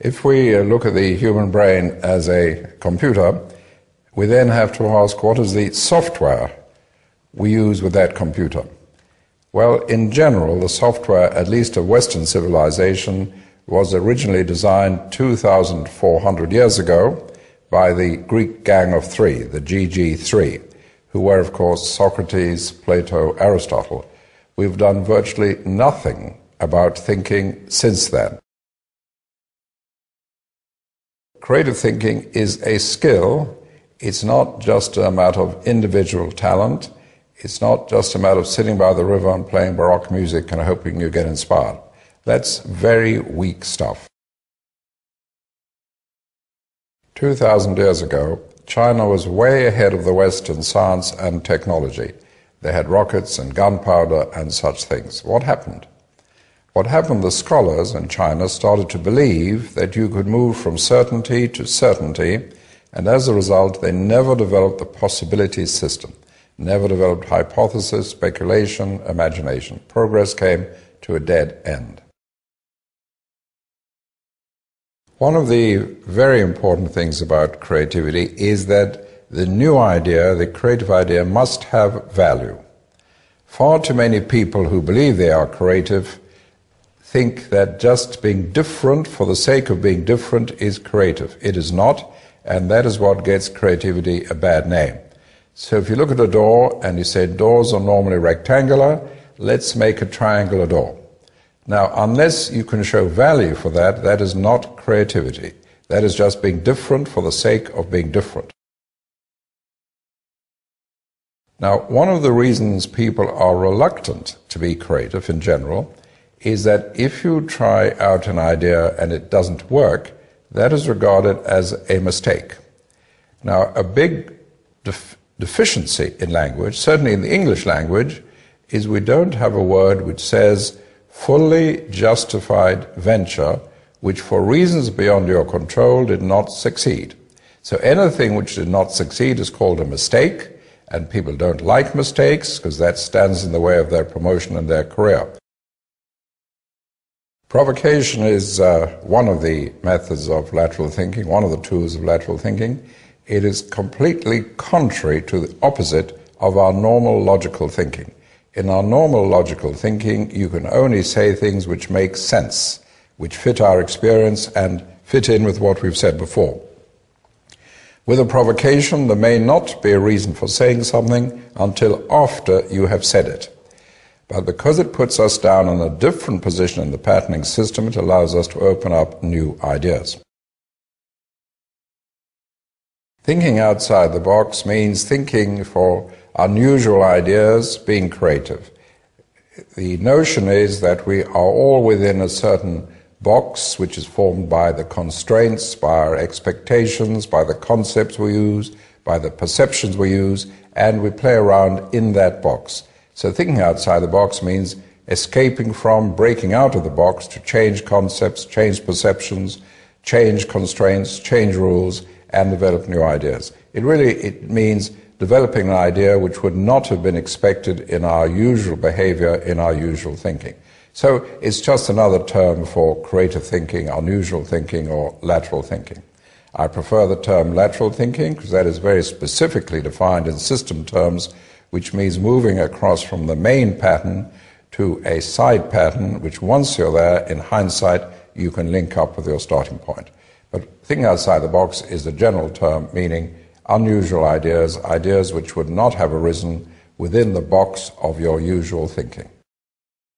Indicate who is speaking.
Speaker 1: If we look at the human brain as a computer, we then have to ask, what is the software we use with that computer? Well, in general, the software, at least of Western civilization, was originally designed 2,400 years ago by the Greek Gang of Three, the GG3, who were, of course, Socrates, Plato, Aristotle. We've done virtually nothing about thinking since then. Creative thinking is a skill. It's not just a matter of individual talent. It's not just a matter of sitting by the river and playing Baroque music and hoping you get inspired. That's very weak stuff. 2,000 years ago, China was way ahead of the West in science and technology. They had rockets and gunpowder and such things. What happened? What happened, the scholars in China started to believe that you could move from certainty to certainty, and as a result, they never developed the possibilities system, never developed hypothesis, speculation, imagination. Progress came to a dead end. One of the very important things about creativity is that the new idea, the creative idea, must have value. Far too many people who believe they are creative think that just being different for the sake of being different is creative. It is not, and that is what gets creativity a bad name. So if you look at a door and you say doors are normally rectangular, let's make a triangular door. Now, unless you can show value for that, that is not creativity. That is just being different for the sake of being different. Now, one of the reasons people are reluctant to be creative in general is that if you try out an idea and it doesn't work, that is regarded as a mistake. Now, a big deficiency in language, certainly in the English language, is we don't have a word which says fully justified venture, which for reasons beyond your control did not succeed. So anything which did not succeed is called a mistake, and people don't like mistakes because that stands in the way of their promotion and their career. Provocation is one of the methods of lateral thinking, one of the tools of lateral thinking. It is completely contrary to the opposite of our normal logical thinking. In our normal logical thinking, you can only say things which make sense, which fit our experience and fit in with what we've said before. With a provocation, there may not be a reason for saying something until after you have said it. But because it puts us down in a different position in the patterning system, it allows us to open up new ideas. Thinking outside the box means thinking for unusual ideas, being creative. The notion is that we are all within a certain box which is formed by the constraints, by our expectations, by the concepts we use, by the perceptions we use, and we play around in that box. So thinking outside the box means escaping from, breaking out of the box to change concepts, change perceptions, change constraints, change rules, and develop new ideas. It means developing an idea which would not have been expected in our usual behavior, in our usual thinking. So it's just another term for creative thinking, unusual thinking, or lateral thinking. I prefer the term lateral thinking because that is very specifically defined in system terms, which means moving across from the main pattern to a side pattern, which once you're there, in hindsight, you can link up with your starting point. But thinking outside the box is the general term, meaning unusual ideas, ideas which would not have arisen within the box of your usual thinking.